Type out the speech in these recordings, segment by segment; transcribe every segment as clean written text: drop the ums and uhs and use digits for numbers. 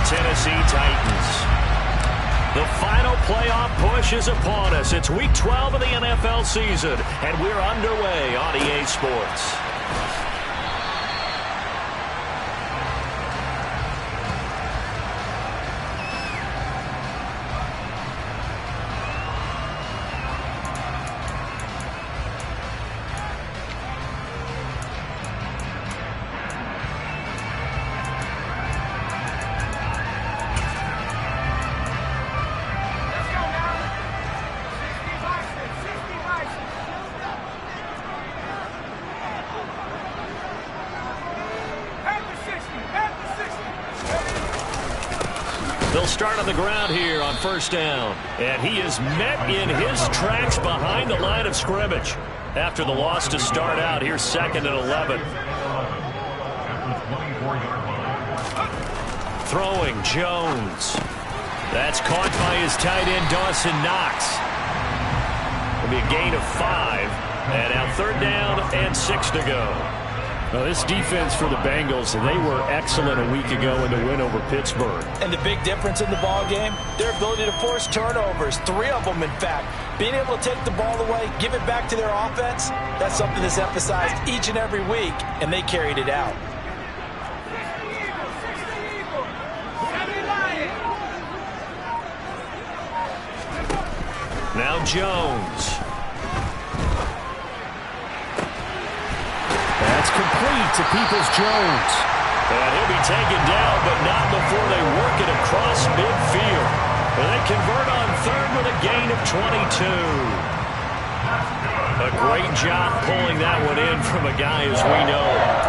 Tennessee Titans. The final playoff push is upon us. It's Week 12 of the NFL season, and we're underway on EA Sports. They'll start on the ground here on first down. And he is met in his tracks behind the line of scrimmage. After the loss to start out, here's 2nd and 11. Throwing, Jones. That's caught by his tight end, Dawson Knox. It'll be a gain of 5. And now 3rd down and 6 to go. Well, this defense for the Bengals, they were excellent a week ago in the win over Pittsburgh. And the big difference in the ball game, their ability to force turnovers, 3 of them in fact. Being able to take the ball away, give it back to their offense, that's something that's emphasized each and every week, and they carried it out. Now Jones. That's complete to Peoples-Jones. And he'll be taken down, but not before they work it across midfield. And they convert on 3rd with a gain of 22. A great job pulling that one in from a guy, as we know,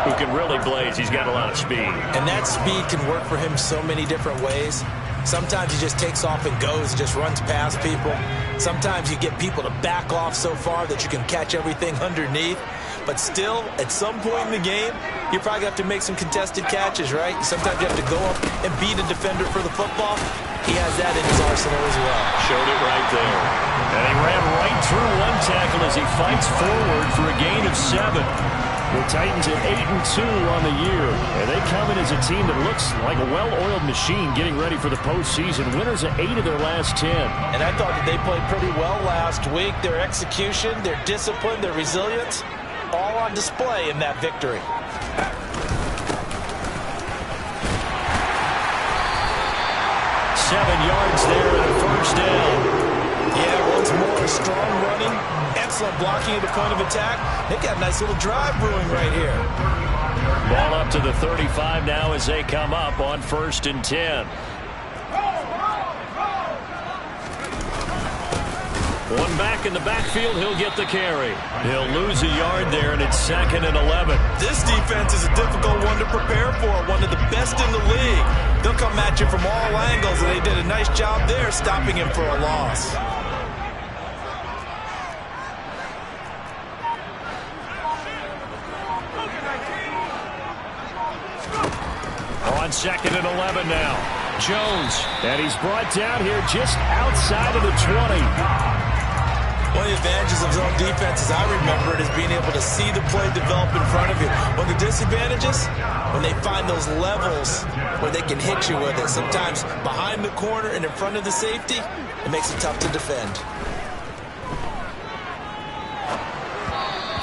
who can really blaze. He's got a lot of speed. And that speed can work for him so many different ways. Sometimes he just takes off and goes, just runs past people. Sometimes you get people to back off so far that you can catch everything underneath. But still, at some point in the game, you probably have to make some contested catches, right? Sometimes you have to go up and beat a defender for the football. He has that in his arsenal as well. Showed it right there. And he ran right through one tackle as he fights forward for a gain of 7. The Titans at 8-2 on the year. And they come in as a team that looks like a well-oiled machine getting ready for the postseason. Winners of 8 of their last 10. And I thought that they played pretty well last week. Their execution, their discipline, their resilience, all on display in that victory. 7 yards there and a first down. Yeah, once more, strong running, excellent blocking at the point of attack. They got a nice little drive brewing right here. Ball up to the 35 now as they come up on 1st and 10. One back in the backfield, he'll get the carry. He'll lose a yard there, and it's 2nd and 11. This defense is a difficult one to prepare for, one of the best in the league. They'll come at you from all angles, and they did a nice job there stopping him for a loss. On 2nd and 11 now. Jones. And he's brought down here just outside of the 20. One of the advantages of zone defense, as I remember it, is being able to see the play develop in front of you. One of the disadvantages, when they find those levels where they can hit you with it, sometimes behind the corner and in front of the safety, it makes it tough to defend.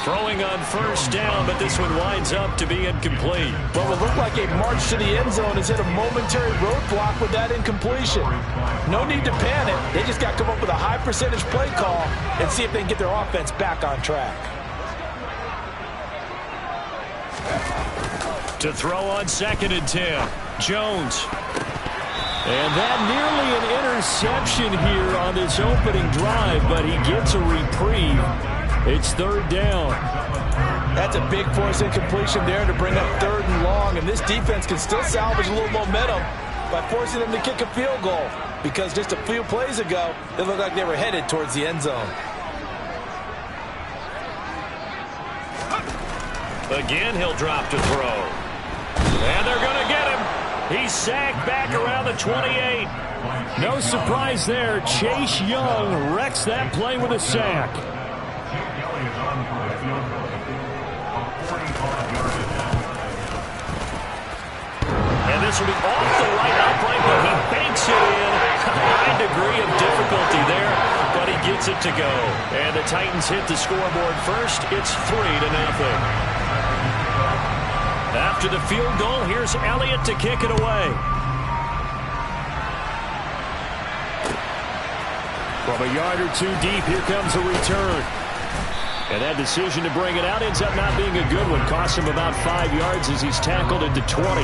Throwing on 1st down, but this one winds up to be incomplete. Well, it looked like a march to the end zone has hit a momentary roadblock with that incompletion. No need to panic. They just got to come up with a high percentage play call and see if they can get their offense back on track. To throw on 2nd and 10. Jones. And that nearly an interception here on this opening drive, but he gets a reprieve. It's 3rd down. That's a big force incompletion there to bring up 3rd and long, and this defense can still salvage a little momentum by forcing them to kick a field goal, because just a few plays ago, they looked like they were headed towards the end zone. Again, he'll drop to throw. And they're going to get him. He's sacked back around the 28. No surprise there. Chase Young wrecks that play with a sack. this will be off the right upright, but he banks it in. A high degree of difficulty there, but he gets it to go. And the Titans hit the scoreboard first. It's 3-0. After the field goal, here's Elliott to kick it away. From a yard or two deep, here comes a return. And that decision to bring it out ends up not being a good one. Costs him about 5 yards as he's tackled into 20.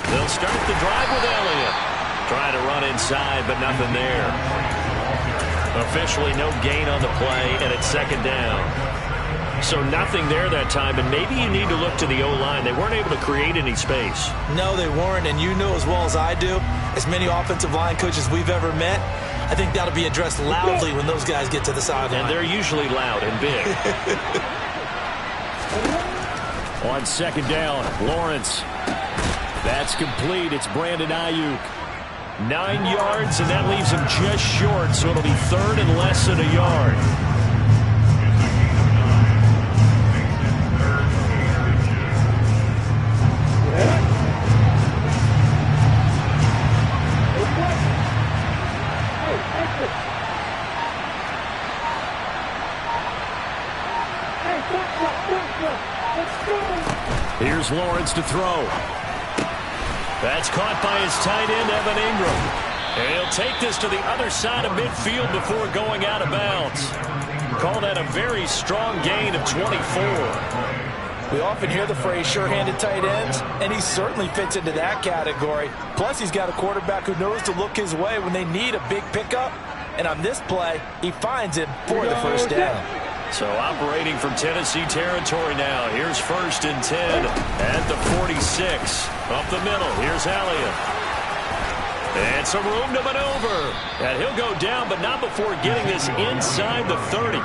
They'll start the drive with Elliott. Trying to run inside, but nothing there. Officially no gain on the play, and it's second down. So nothing there that time, and maybe you need to look to the O-line. They weren't able to create any space. No, they weren't, and you know as well as I do, as many offensive line coaches we've ever met, I think that'll be addressed loudly when those guys get to the sideline. And they're usually loud and big. On second down, Lawrence. That's complete. It's Brandon Ayuk. 9 yards, and that leaves him just short, so it'll be third and less than a yard. Here's Lawrence to throw. That's caught by his tight end, Evan Ingram. And he'll take this to the other side of midfield before going out of bounds. Call that a very strong gain of 24. We often hear the phrase sure-handed tight ends, and he certainly fits into that category. Plus, he's got a quarterback who knows to look his way when they need a big pickup. And on this play, he finds it for the first down. So operating from Tennessee territory now. Here's 1st and 10 at the 46. Up the middle. Here's Elliott. And some room to maneuver. And he'll go down, but not before getting this inside the 30.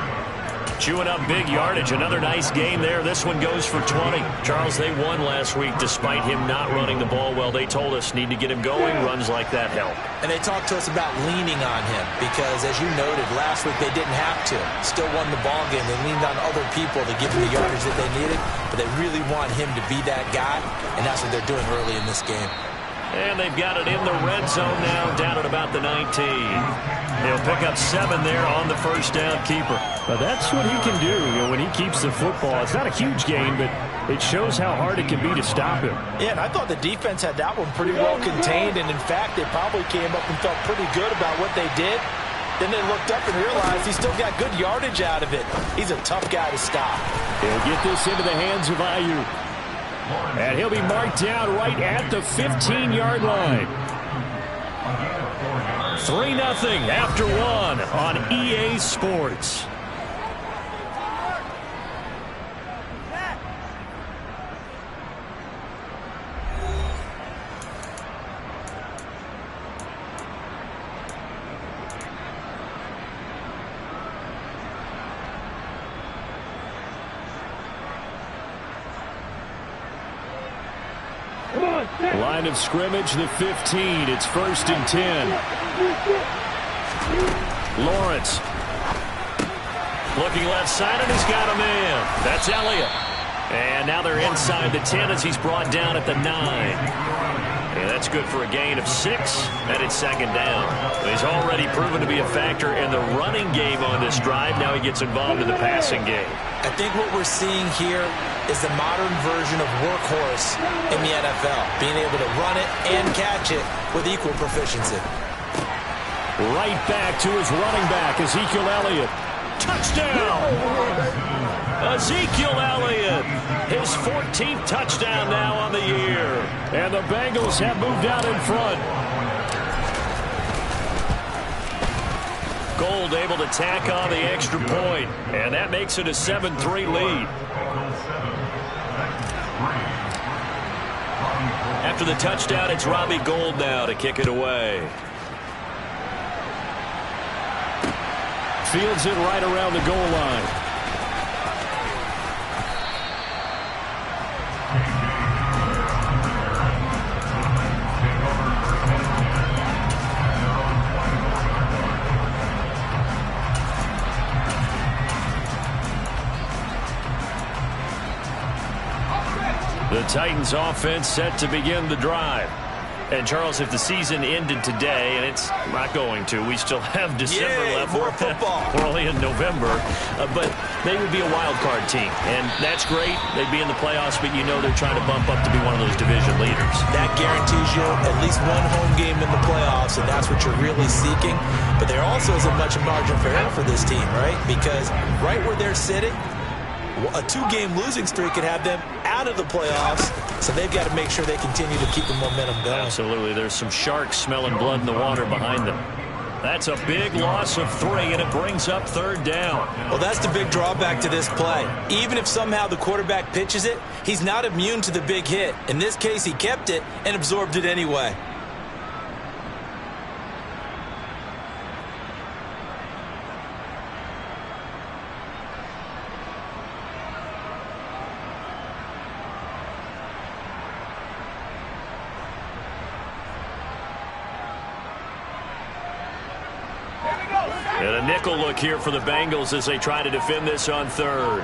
Chewing up big yardage. Another nice gain there. This one goes for 20. Charles, they won last week despite him not running the ball well. They told us need to get him going. Runs like that help. And they talked to us about leaning on him because, as you noted, last week they didn't have to. Still won the ball game. They leaned on other people to give him the yardage that they needed, but they really want him to be that guy, and that's what they're doing early in this game. And they've got it in the red zone now, down at about the 19. He'll pick up 7 there on the first down keeper. But that's what he can do, when he keeps the football. It's not a huge gain, but it shows how hard it can be to stop him. Yeah, and I thought the defense had that one pretty well contained, and in fact, they probably came up and felt pretty good about what they did. Then they looked up and realized he still got good yardage out of it. He's a tough guy to stop. He'll get this into the hands of Ayuk. And he'll be marked down right at the 15-yard line. 3-0 after 1 on EA Sports. Line of scrimmage, the 15. It's 1st and 10. Lawrence. Looking left side, and he's got a man. That's Elliott. And now they're inside the 10 as he's brought down at the 9. And that's good for a gain of 6, and it's second down. He's already proven to be a factor in the running game on this drive. Now he gets involved in the passing game. I think what we're seeing here is the modern version of workhorse in the NFL, being able to run it and catch it with equal proficiency. Right back to his running back, Ezekiel Elliott. Touchdown! Ezekiel Elliott, his 14th touchdown now on the year. And the Bengals have moved out in front. Gold able to tack on the extra point, and that makes it a 7-3 lead. After the touchdown, it's Robbie Gould now to kick it away. fields it right around the goal line. The Titans offense set to begin the drive. And, Charles, if the season ended today, and it's not going to, we still have December left. More football. We're only in November. But they would be a wild card team. And that's great. They'd be in the playoffs, but you know they're trying to bump up to be one of those division leaders. That guarantees you at least one home game in the playoffs, and that's what you're really seeking. But there also isn't much margin for error for this team, right? Because right where they're sitting, a two-game losing streak could have them out of the playoffs, so they've got to make sure they continue to keep the momentum going. Absolutely. There's some sharks smelling blood in the water behind them. That's a big loss of 3, and it brings up 3rd down. Well, that's the big drawback to this play. Even if somehow the quarterback pitches it, he's not immune to the big hit. In this case, he kept it and absorbed it anyway. And a nickel look here for the Bengals as they try to defend this on 3rd.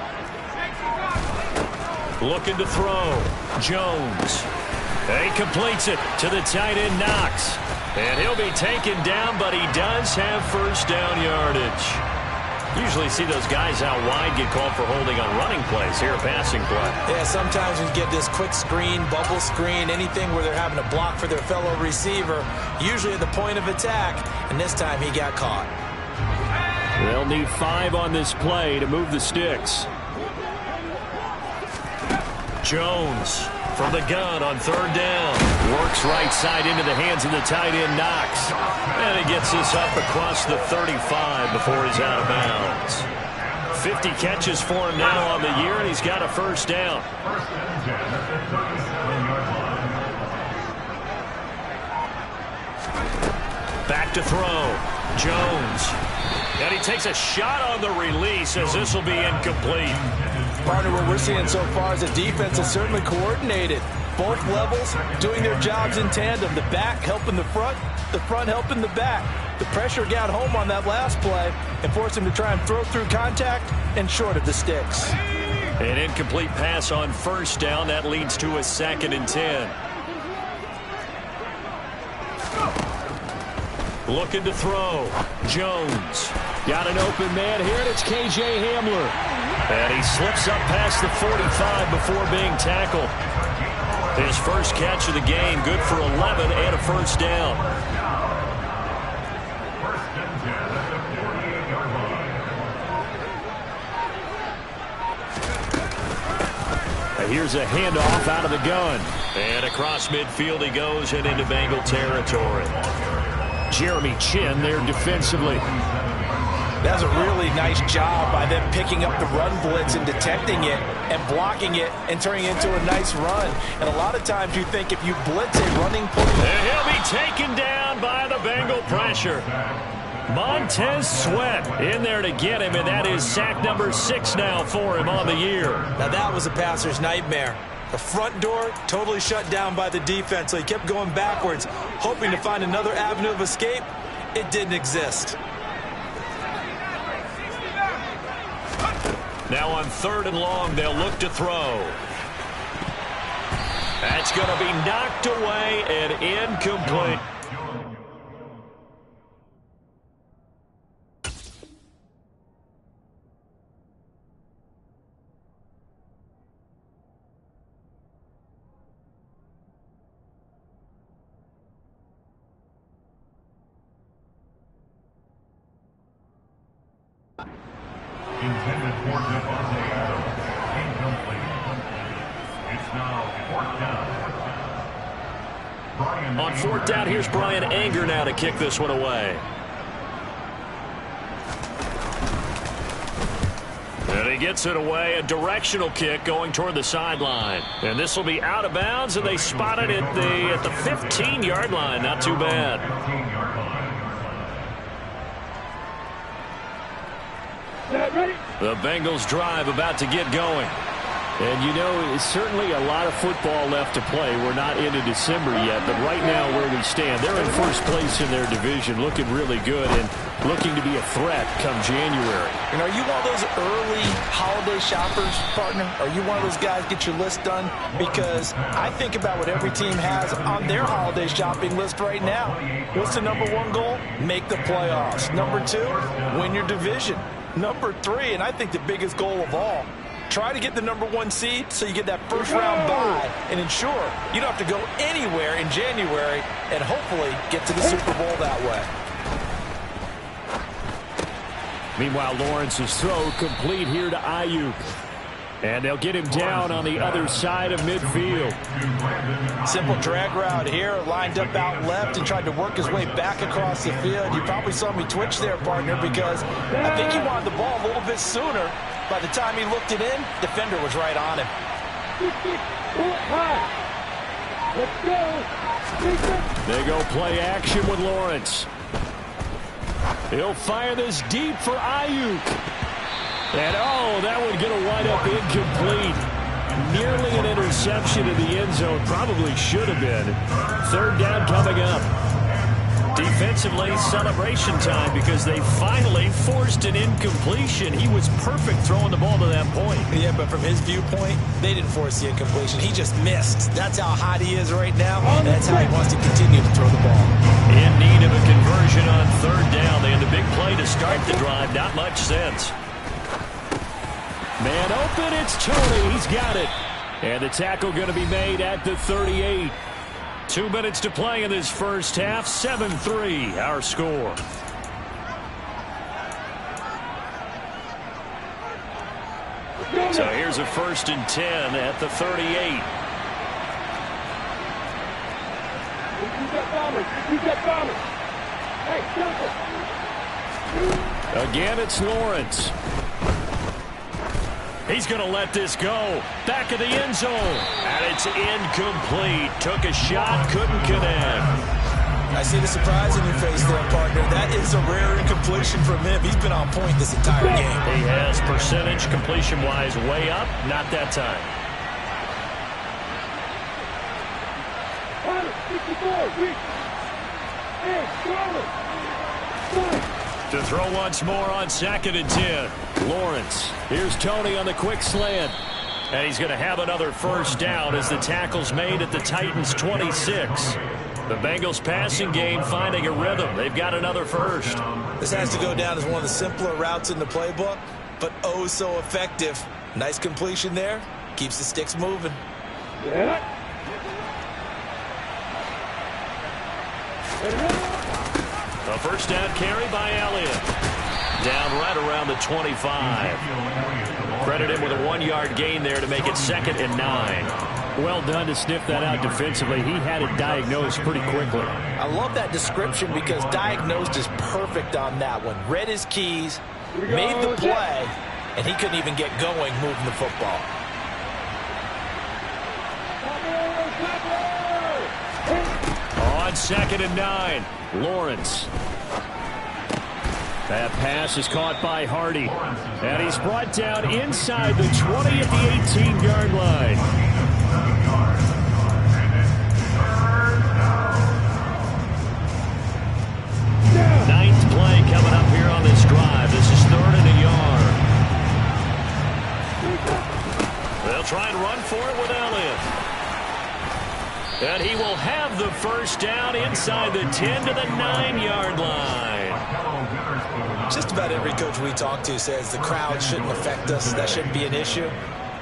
Looking to throw. Jones. And he completes it to the tight end, Knox. And he'll be taken down, but he does have 1st down yardage. Usually see those guys out wide get called for holding on running plays. Here, a passing play. Yeah, sometimes you get this quick screen, bubble screen, anything where they're having to block for their fellow receiver, usually at the point of attack, and this time he got caught. They'll need 5 on this play to move the sticks. Jones from the gun on 3rd down. Works right side into the hands of the tight end, Knox. And he gets this up across the 35 before he's out of bounds. 50 catches for him now on the year, and he's got a 1st down. Back to throw. Jones. And he takes a shot on the release as this will be incomplete. Partner, what we're seeing so far is the defense is certainly coordinated. Both levels doing their jobs in tandem. The back helping the front helping the back. The pressure got home on that last play and forced him to try and throw through contact and short of the sticks. An incomplete pass on 1st down. That leads to a 2nd and 10. Looking to throw. Jones. Got an open man here, and it's K.J. Hamler. And he slips up past the 45 before being tackled. His 1st catch of the game, good for 11 and a 1st down. Here's a handoff out of the gun. And across midfield he goes and into Bengal territory. Jeremy Chin there defensively. That's a really nice job by them picking up the run blitz and detecting it and blocking it and turning it into a nice run. And a lot of times you think if you blitz a running play. And he'll be taken down by the Bengal pressure. Montez Sweat in there to get him, and that is sack number 6 now for him on the year. Now that was a passer's nightmare. The front door totally shut down by the defense, so he kept going backwards, hoping to find another avenue of escape. It didn't exist. Now on 3rd and long, they'll look to throw. That's going to be knocked away and incomplete. Intended for Devontae Adams. Incomplete. It's now 4th down. On 4th down, here's Brian Anger now to kick this one away. And he gets it away, a directional kick going toward the sideline. And this will be out of bounds, and they spot it at the 15-yard line. Not too bad. The Bengals drive about to get going. And you know, it's certainly a lot of football left to play. We're not into December yet, but right now where we stand, they're in first place in their division, looking really good and looking to be a threat come January. And are you one of those early holiday shoppers, partner? Are you one of those guys get your list done? Because I think about what every team has on their holiday shopping list right now. What's the number one goal? Make the playoffs. Number two, win your division. Number three, and I think the biggest goal of all, try to get the number one seed so you get that first round bye and ensure you don't have to go anywhere in January and hopefully get to the Super Bowl that way. Meanwhile, Lawrence's throw complete here to Ayuk. And they'll get him down on the other side of midfield. Simple drag route here, lined up out left and tried to work his way back across the field. You probably saw me twitch there, partner, because I think he wanted the ball a little bit sooner. By the time he looked it in, defender was right on him. They go play action with Lawrence. He'll fire this deep for Ayuk. And, oh, that one going to wind up incomplete. Nearly an interception in the end zone. Probably should have been. Third down coming up. Defensively, celebration time because they finally forced an incompletion. He was perfect throwing the ball to that point. Yeah, but from his viewpoint, they didn't force the incompletion. He just missed. That's how hot he is right now. That's how he wants to continue to throw the ball. In need of a conversion on third down. They had the big play to start the drive. Not much sense. Man open, it's Tony. He's got it. And the tackle going to be made at the 38. 2 minutes to play in this first half. 7-3, our score. So here's a 1st and 10 at the 38. Again, it's Lawrence. He's going to let this go. Back of the end zone. And it's incomplete. Took a shot, couldn't connect. I see the surprise in your face there, partner. That is a rare incompletion from him. He's been on point this entire game. He has percentage completion-wise way up. Not that time. To throw once more on 2nd and 10. Lawrence. Here's Tony on the quick slant. And he's going to have another first down as the tackle's made at the Titans' 26. The Bengals passing game finding a rhythm. They've got another first. This has to go down as one of the simpler routes in the playbook, but oh so effective. Nice completion there. Keeps the sticks moving. A first down carry by Elliott. Down right around the 25. Credit him with a 1-yard gain there to make it 2nd and 9. Well done to sniff that out defensively. He had it diagnosed pretty quickly. I love that description because diagnosed is perfect on that one. Read his keys, made the play, and he couldn't even get going moving the football. On 2nd and 9, Lawrence. That pass is caught by Hardy. And he's brought down inside the 20 at the 18-yard line. Ninth play coming up here on this drive. This is 3rd and a yard. They'll try and run for it with Elliott. And he will have the first down inside the 10 to the 9-yard line. Just about every coach we talk to says the crowd shouldn't affect us. That shouldn't be an issue.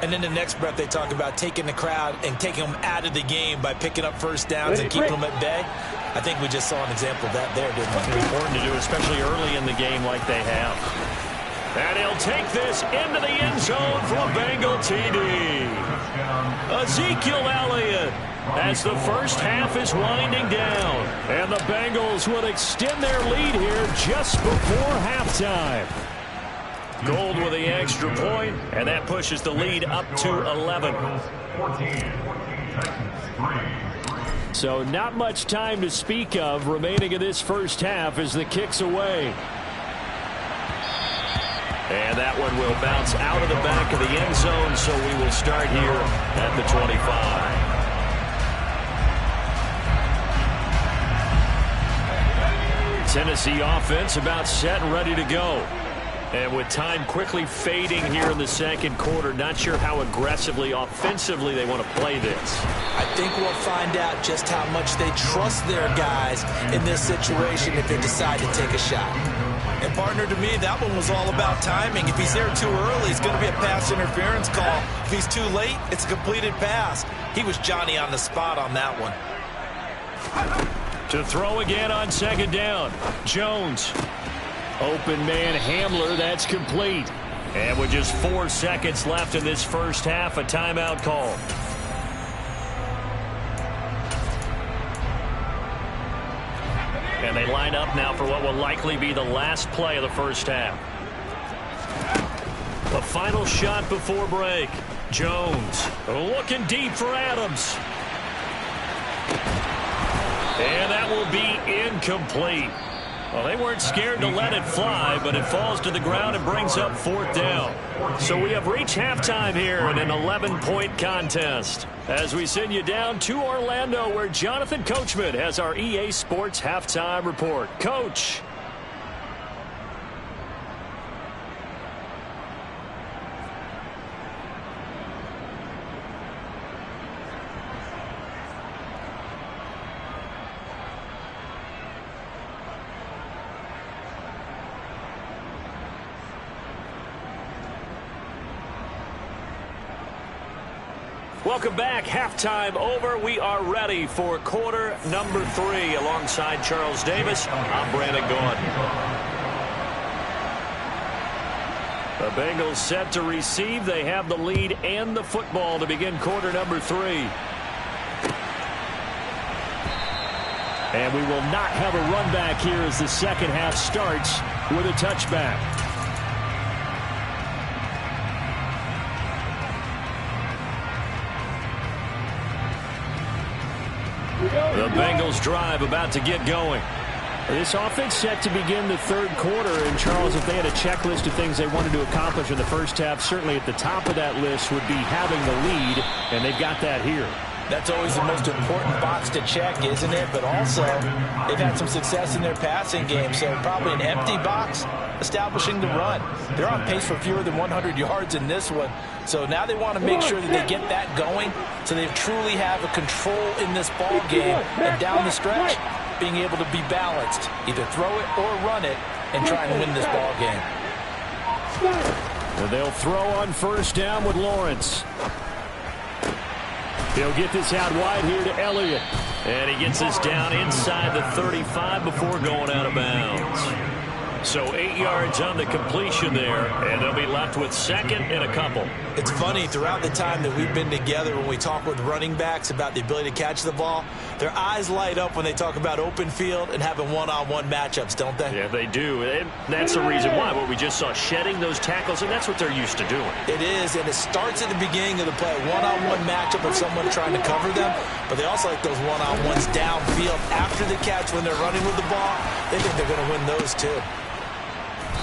And in the next breath, they talk about taking the crowd and taking them out of the game by picking up first downs and keeping them at bay. I think we just saw an example of that there, didn't we? Important to do, especially early in the game like they have. And he'll take this into the end zone for a Bengal TD. Ezekiel Elliott, as the first half is winding down. And the Bengals will extend their lead here just before halftime. Gold with the extra point, and that pushes the lead up to 11. So not much time to speak of remaining in this first half as the kick's away. And that one will bounce out of the back of the end zone, so we will start here at the 25. Tennessee offense about set and ready to go. And with time quickly fading here in the second quarter, not sure how aggressively, offensively they want to play this. I think we'll find out just how much they trust their guys in this situation if they decide to take a shot. And, partner, to me, that one was all about timing. If he's there too early, it's going to be a pass interference call. If he's too late, it's a completed pass. He was Johnny on the spot on that one. To throw again on second down. Jones. Open man Hamler, that's complete. And with just 4 seconds left in this first half, a timeout call. And they line up now for what will likely be the last play of the first half. The final shot before break. Jones looking deep for Adams. And that will be incomplete. Well, they weren't scared to let it fly, but it falls to the ground and brings up fourth down. So we have reached halftime here in an 11-point contest. As we send you down to Orlando, where Jonathan Coachman has our EA Sports Halftime Report. Coach. Welcome back. Halftime over. We are ready for quarter number 3. Alongside Charles Davis, I'm Brandon Gaudin. The Bengals set to receive. They have the lead and the football to begin quarter number 3. And we will not have a run back here as the second half starts with a touchback. The Bengals drive about to get going. This offense set to begin the third quarter. And, Charles, if they had a checklist of things they wanted to accomplish in the first half, certainly at the top of that list would be having the lead, and they've got that here. That's always the most important box to check, isn't it? But also, they've had some success in their passing game, so probably an empty box establishing the run. They're on pace for fewer than 100 yards in this one, so now they want to make sure that they get that going so they truly have a control in this ball game, and down the stretch, being able to be balanced, either throw it or run it, and try and win this ball game. And they'll throw on first down with Lawrence. He'll get this out wide here to Elliott. And he gets this down inside the 35 before going out of bounds. So 8 yards on the completion there, and they'll be left with second and a couple. It's funny, throughout the time that we've been together, when we talk with running backs about the ability to catch the ball, their eyes light up when they talk about open field and having one-on-one matchups, don't they? Yeah, they do. And that's the reason why. What we just saw, shedding those tackles, and that's what they're used to doing. It is, and it starts at the beginning of the play, a one-on-one matchup of someone trying to cover them, but they also like those one-on-ones downfield after the catch when they're running with the ball. They think they're going to win those too.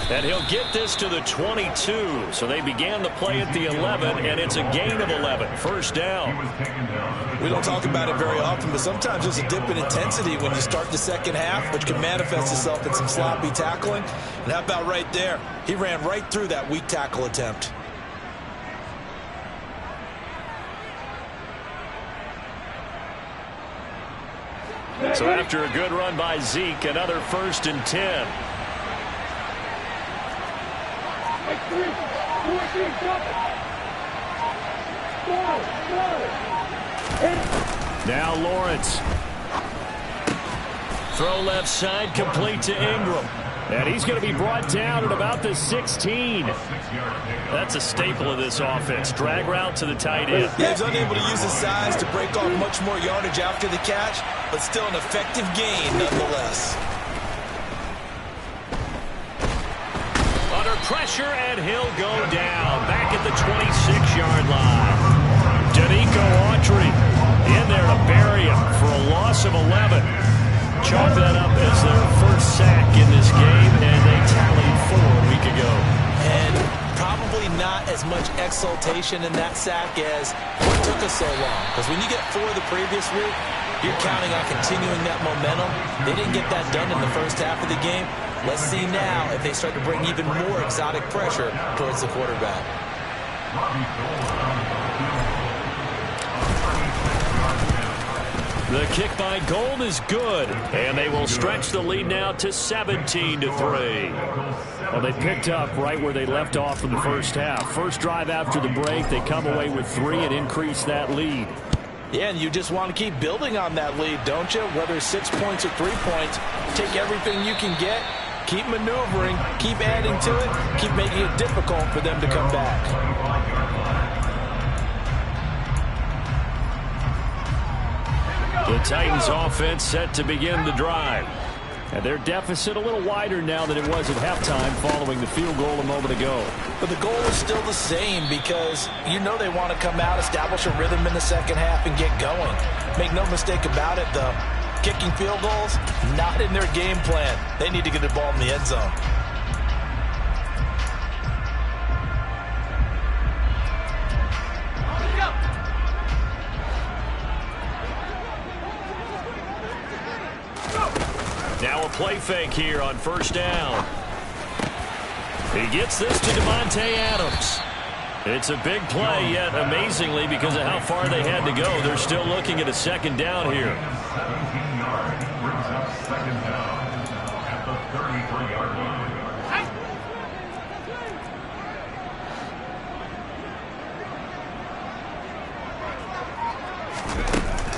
And he'll get this to the 22. So they began the play at the 11, and it's a gain of 11. First down. We don't talk about it very often, but sometimes there's a dip in intensity when you start the second half, which can manifest itself in some sloppy tackling. And how about right there? He ran right through that weak tackle attempt. So after a good run by Zeke, another 1st and 10. Now Lawrence. Throw left side, complete to Ingram. And he's going to be brought down at about the 16. That's a staple of this offense. Drag route to the tight end. Yeah, he's unable to use his size to break off much more yardage after the catch, but still an effective gain nonetheless. Under pressure, and he'll go down. Back at the 26-yard line. Danico Autry in there to bury him for a loss of 11. Chalk that up as their first sack in this game, and they tallied 4 a week ago. And probably not as much exultation in that sack as what took us so long. Because when you get 4 the previous week, you're counting on continuing that momentum. They didn't get that done in the first half of the game. Let's see now if they start to bring even more exotic pressure towards the quarterback. The kick by Gold is good, and they will stretch the lead now to 17-3. Well, they picked up right where they left off in the first half. First drive after the break, they come away with 3 and increase that lead. Yeah, and you just want to keep building on that lead, don't you? Whether it's 6 points or 3 points, take everything you can get, keep maneuvering, keep adding to it, keep making it difficult for them to come back. The Titans offense set to begin the drive. And their deficit a little wider now than it was at halftime following the field goal a moment ago. But the goal is still the same because you know they want to come out, establish a rhythm in the second half, and get going. Make no mistake about it, though. Kicking field goals, not in their game plan. They need to get the ball in the end zone. Now a play fake here on first down. He gets this to Devontae Adams. It's a big play, yet amazingly, because of how far they had to go, they're still looking at a second down here. 17 yards brings up second down at the 33-yard line.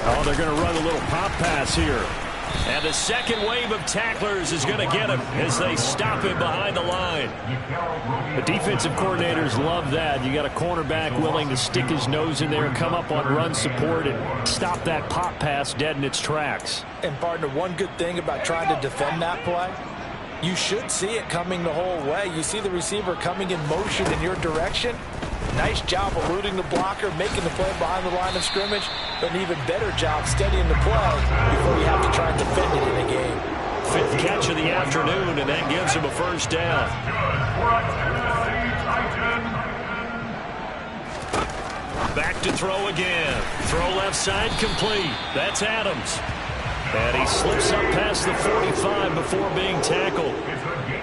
Oh, they're going to run a little pop pass here. And the second wave of tacklers is going to get him as they stop him behind the line. The defensive coordinators love that. You got a cornerback willing to stick his nose in there and come up on run support and stop that pop pass dead in its tracks. And, partner, one good thing about trying to defend that play, you should see it coming the whole way. You see the receiver coming in motion in your direction. Nice job eluding the blocker, making the play behind the line of scrimmage, but an even better job steadying the play before you have to try and defend it in a game. 5th catch of the afternoon, and that gives him a first down. Back to throw again. Throw left side complete. That's Adams. And he slips up past the 45 before being tackled.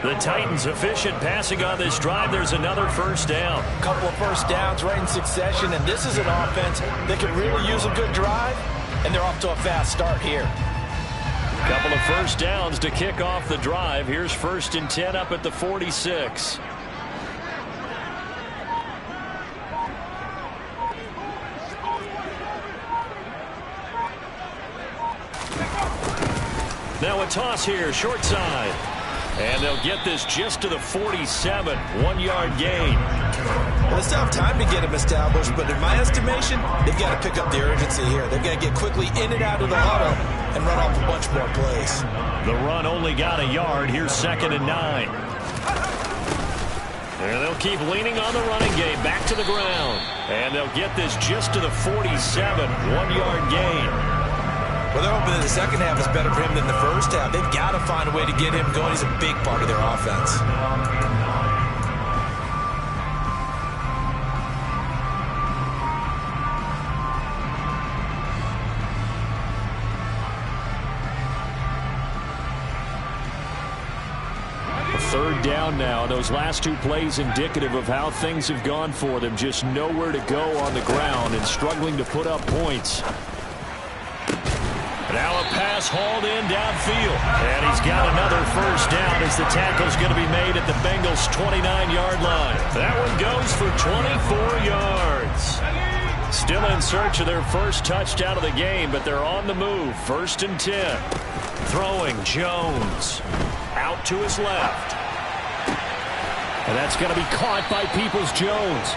The Titans efficient passing on this drive. There's another first down. Couple of first downs right in succession, and this is an offense that can really use a good drive, and they're off to a fast start here. Couple of first downs to kick off the drive. Here's 1st and 10 up at the 46. Now a toss here, short side. And they'll get this just to the 47, 1-yard gain. Well, it's tough time to get him established, but in my estimation, they've got to pick up the urgency here. They've got to get quickly in and out of the huddle and run off a bunch more plays. The run only got a yard. Here's 2nd and 9. And they'll keep leaning on the running game, back to the ground. And they'll get this just to the 47, 1-yard gain. Well, they're hoping that the second half is better for him than the first half. They've got to find a way to get him going. He's a big part of their offense. Third down now. Those last 2 plays indicative of how things have gone for them. Just nowhere to go on the ground and struggling to put up points. Now a pass hauled in downfield. And he's got another first down as the tackle's going to be made at the Bengals' 29-yard line. That one goes for 24 yards. Still in search of their first touchdown of the game, but they're on the move. 1st and 10. Throwing Jones. Out to his left. And that's going to be caught by Peoples-Jones.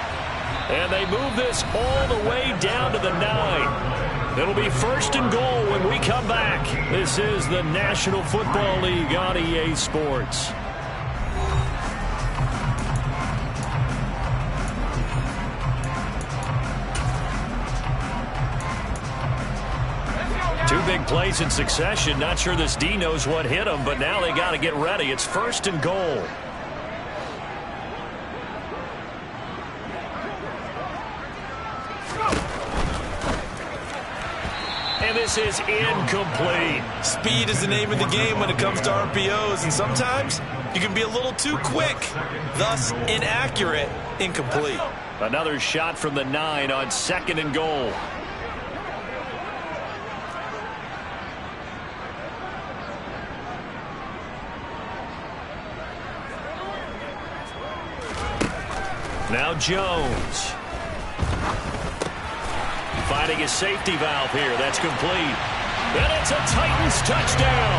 And they move this all the way down to the 9. It'll be 1st and goal when we come back. This is the National Football League on EA Sports. Two big plays in succession. Not sure this D knows what hit him, but now they got to get ready. It's 1st and goal. And this is incomplete. Speed is the name of the game when it comes to RPOs, and sometimes you can be a little too quick, thus inaccurate, incomplete. Another shot from the 9 on 2nd and goal. Now Jones. Finding his safety valve here. That's complete. And it's a Titans touchdown.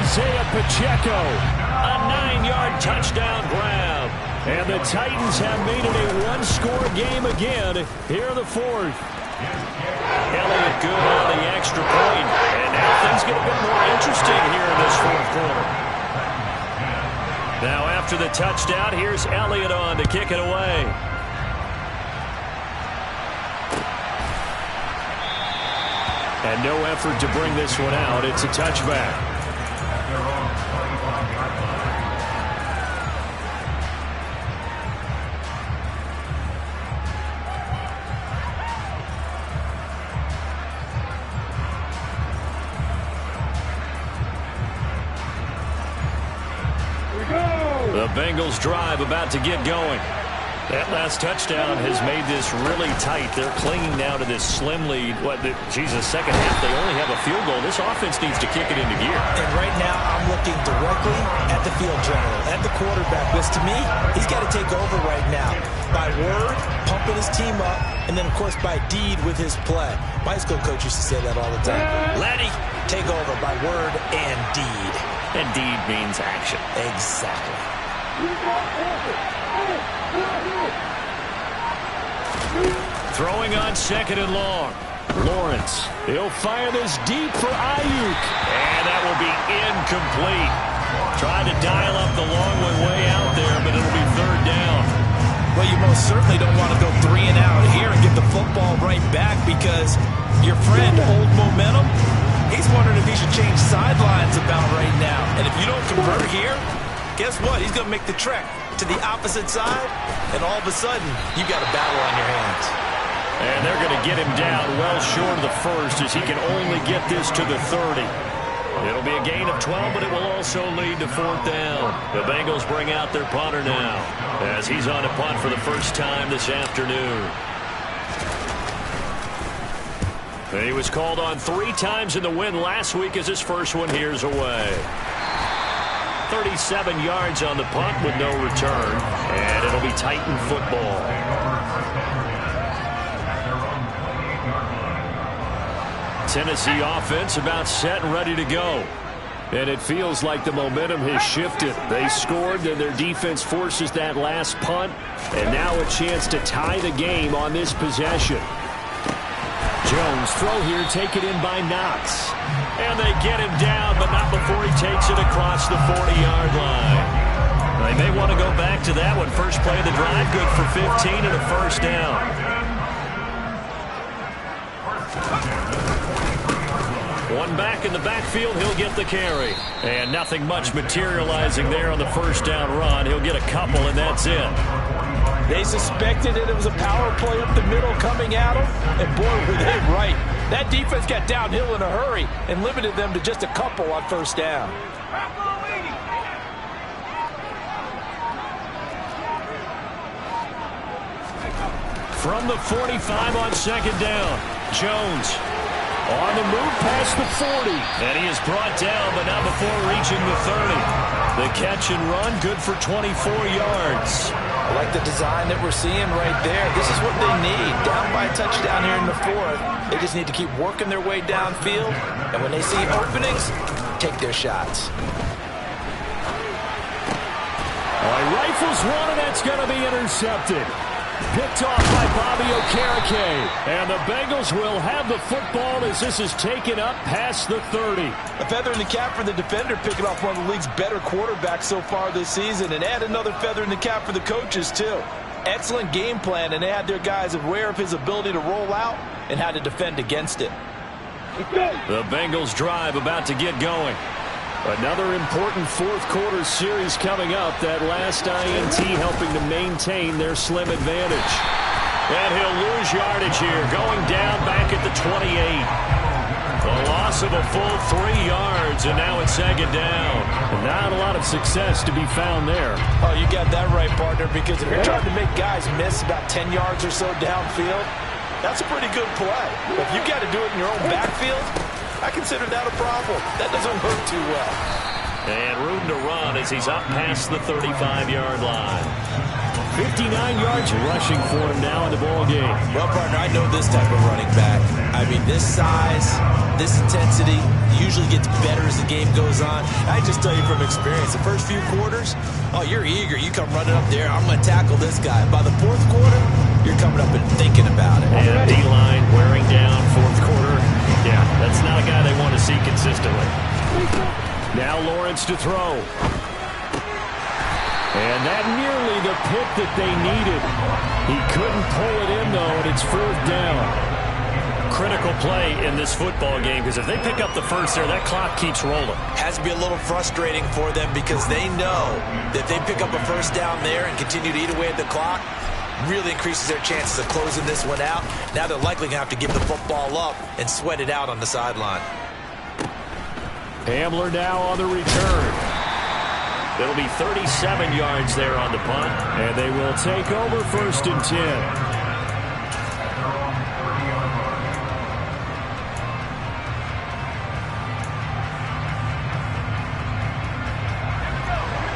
Isaiah Pacheco. A 9-yard touchdown grab. And the Titans have made it a one-score game again here in the 4th. Elliott good on the extra point. And now things get a bit more interesting here in this 4th quarter. Now after the touchdown, here's Elliott on to kick it away. And no effort to bring this one out. It's a touchback. The Bengals drive about to get going. That last touchdown has made this really tight. They're clinging now to this slim lead. Second half, they only have a field goal. This offense needs to kick it into gear. And right now, I'm looking directly at the field general, at the quarterback, because to me, he's got to take over right now. By word, pumping his team up, and then, of course, by deed with his play. My high school coach used to say that all the time. Letty, take over by word and deed. And deed means action. Exactly. Throwing on 2nd and long. Lawrence. He'll fire this deep for Ayuk. And that will be incomplete. Tried to dial up the long way out there, but it'll be 3rd down. Well, you most certainly don't want to go 3 and out here and give the football right back, because your friend, Old Momentum, he's wondering if he should change sidelines about right now. And if you don't convert here, guess what? He's going to make the trek to the opposite side, and all of a sudden, you got a battle on your hands. And they're going to get him down well short of the 1st, as he can only get this to the 30. It'll be a gain of 12, but it will also lead to 4th down. The Bengals bring out their punter now, as he's on a punt for the first time this afternoon. He was called on 3 times in the win last week, as his first one here's away. 37 yards on the punt with no return, and it'll be Titan football. Tennessee offense about set and ready to go. And it feels like the momentum has shifted. They scored, then their defense forces that last punt, and now a chance to tie the game on this possession. Jones throw here, take it in by Knox. And they get him down, but not before he takes it across the 40-yard line. They may want to go back to that one. First play of the drive, good for 15 and a 1st down. One back in the backfield, he'll get the carry. And nothing much materializing there on the 1st down run. He'll get a couple, and that's it. They suspected that it was a power play up the middle coming at them, and boy, were they right. That defense got downhill in a hurry and limited them to just a couple on 1st down. From the 45 on 2nd down, Jones on the move past the 40. And he is brought down, but not before reaching the 30. The catch and run, good for 24 yards. I like the design that we're seeing right there. This is what they need. Down by a touchdown here in the 4th. They just need to keep working their way downfield. And when they see openings, take their shots. Rifles one, and that's going to be intercepted. Picked off by Bobby Okereke. And the Bengals will have the football as this is taken up past the 30. A feather in the cap for the defender, picking off one of the league's better quarterbacks so far this season. And add another feather in the cap for the coaches, too. Excellent game plan, and they had their guys aware of his ability to roll out and how to defend against it. The Bengals drive about to get going. Another important 4th quarter series coming up. That last INT helping to maintain their slim advantage. And he'll lose yardage here, going down back at the 28. A loss of a full 3 yards, and now it's second down. Not a lot of success to be found there. Oh, you got that right, partner, because if you're trying to make guys miss about 10 yards or so downfield, that's a pretty good play. But if you got to do it in your own backfield, I consider that a problem. That doesn't work too well. And room to run as he's up past the 35-yard line. 59 yards rushing for him now in the ball game. Well, partner, I know this type of running back. I mean, this size, this intensity usually gets better as the game goes on. I just tell you from experience, the first few quarters, oh, you're eager. You come running up there, I'm going to tackle this guy. By the fourth quarter, you're coming up and thinking about it. And D-line wearing down fourth quarter. Yeah, that's not a guy they want to see consistently. Now Lawrence to throw. And that nearly the pick that they needed. He couldn't pull it in, though, and it's fourth down. Critical play in this football game, because if they pick up the first there, that clock keeps rolling. Has to be a little frustrating for them because they know that if they pick up a first down there and continue to eat away at the clock, really increases their chances of closing this one out. Now they're likely going to have to give the football up and sweat it out on the sideline. Hamler now on the return. It'll be 37 yards there on the punt. And they will take over first and 10.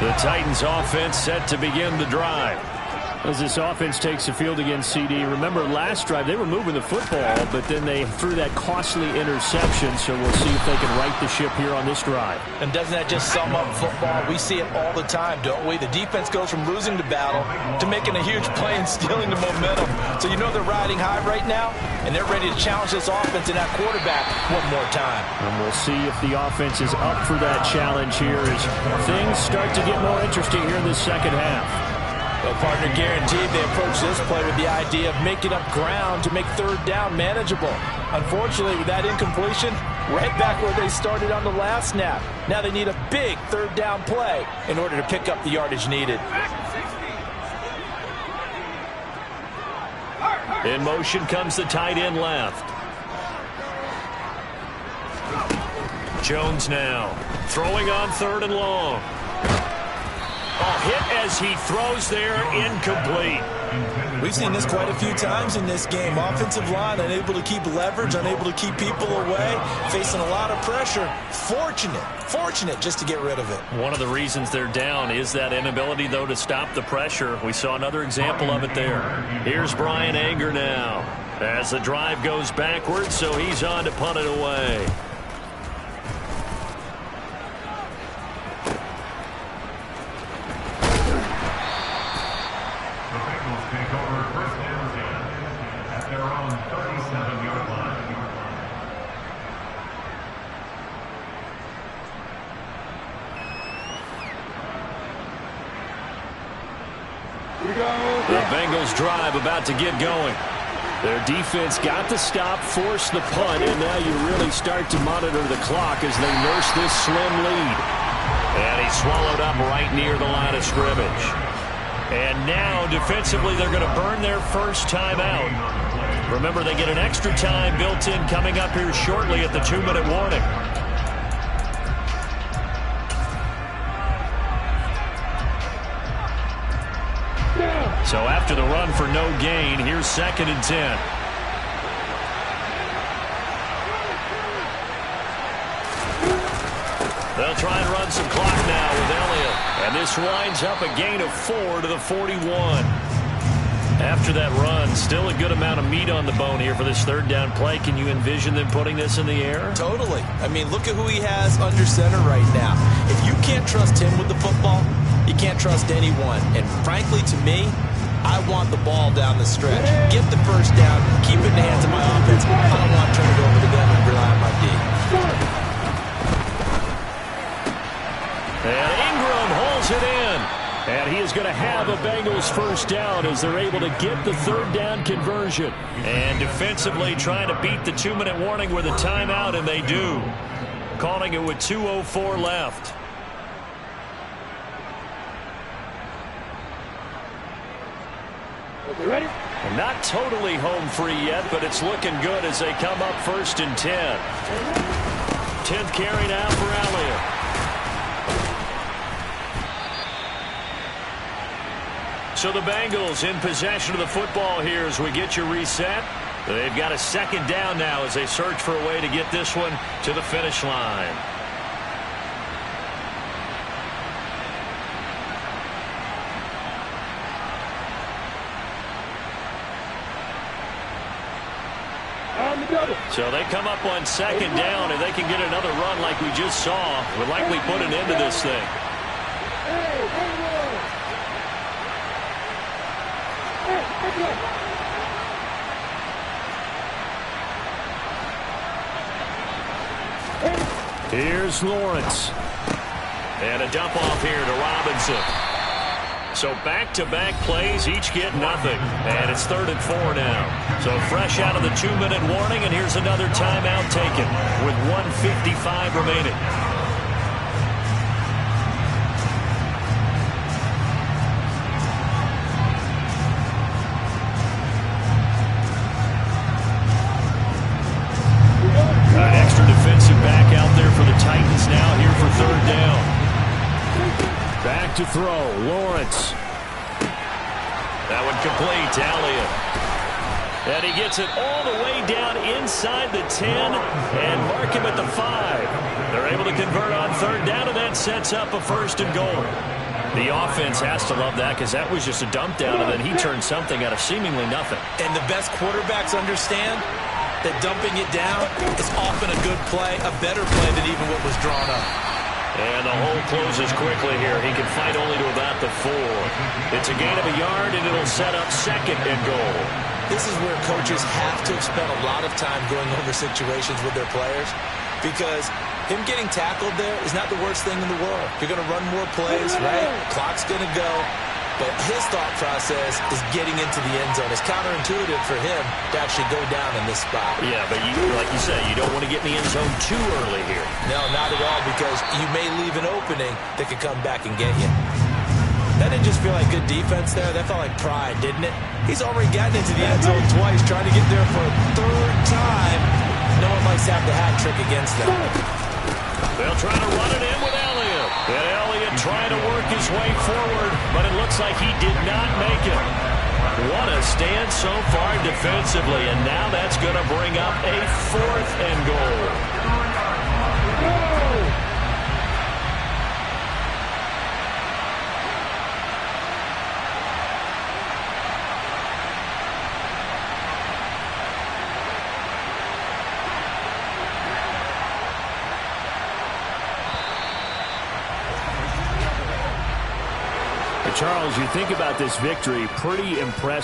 The Titans offense set to begin the drive. As this offense takes the field against CD, remember last drive they were moving the football, but then they threw that costly interception, so we'll see if they can right the ship here on this drive. And doesn't that just sum up football? We see it all the time, don't we? The defense goes from losing the battle to making a huge play and stealing the momentum. So you know they're riding high right now, and they're ready to challenge this offense and that quarterback one more time. And we'll see if the offense is up for that challenge here as things start to get more interesting here in the second half. Well, partner, guaranteed they approach this play with the idea of making up ground to make third down manageable. Unfortunately, with that incompletion, right back where they started on the last snap. Now they need a big third down play in order to pick up the yardage needed. In motion comes the tight end left. Jones now throwing on third and long. Hit as he throws there, incomplete. We've seen this quite a few times in this game. Offensive line unable to keep leverage, unable to keep people away, facing a lot of pressure. Fortunate just to get rid of it. One of the reasons they're down is that inability, though, to stop the pressure. We saw another example of it there. Here's Brian Anger now as the drive goes backwards, so he's on to punt it away. The Bengals drive about to get going. Their defense got the stop, forced the punt, and now you really start to monitor the clock as they nurse this slim lead. And he's swallowed up right near the line of scrimmage. And now, defensively, they're going to burn their first time out. Remember, they get an extra time built in coming up here shortly at the 2-minute warning. So after the run for no gain, here's second and 10. They'll try and run some clock now with Elliott. And this winds up a gain of 4 to the 41. After that run, still a good amount of meat on the bone here for this third down play. Can you envision them putting this in the air? Totally. I mean, look at who he has under center right now. If you can't trust him with the football, you can't trust anyone. And frankly, to me, I want the ball down the stretch. Get the first down. Keep it in the hands of my offense. I don't want to turn it over to them and rely on my D. And Ingram holds it in. And he is going to have a Bengals first down as they're able to get the third down conversion. And defensively trying to beat the 2-minute warning with a timeout, and they do. Calling it with 2:04 left. Not totally home free yet, but it's looking good as they come up 1st and 10. 10th carry now for Elliott. So the Bengals in possession of the football here as we get you reset. They've got a 2nd down now as they search for a way to get this one to the finish line. So they come up on 2nd down, and they can get another run like we just saw. Would likely put an end to this thing. Here's Lawrence. And a dump off here to Robinson. So back-to-back plays, each get nothing. And it's 3rd and 4 now. So fresh out of the 2-minute warning, and here's another timeout taken with 1:55 remaining. An extra defensive back out there for the Titans now here for 3rd down. Back to throw, Lawrence. That one complete to Elliott. And he gets it all the way down inside the 10 and mark him at the 5. They're able to convert on 3rd down, and that sets up a 1st and goal. The offense has to love that because that was just a dump down, and then he turned something out of seemingly nothing. And the best quarterbacks understand that dumping it down is often a good play, a better play than even what was drawn up. And the hole closes quickly here. He can fight only to about the 4. It's a gain of a yard, and it'll set up 2nd and goal. This is where coaches have to have spent a lot of time going over situations with their players, because him getting tackled there is not the worst thing in the world. You're going to run more plays, right? Clock's going to go. But his thought process is getting into the end zone. It's counterintuitive for him to actually go down in this spot. Yeah, but like you said, you don't want to get in the end zone too early here. No, not at all, because you may leave an opening that could come back and get you. That didn't just feel like good defense there. That felt like pride, didn't it? He's already gotten into the end zone twice, trying to get there for a 3rd time. No one likes to have the hat trick against them. They'll try to run it in with Elliott. And Elliott trying to work his way forward, but it looks like he did not make it. What a stand so far defensively, and now that's going to bring up a 4th and goal. Charles, you think about this victory, pretty impressive.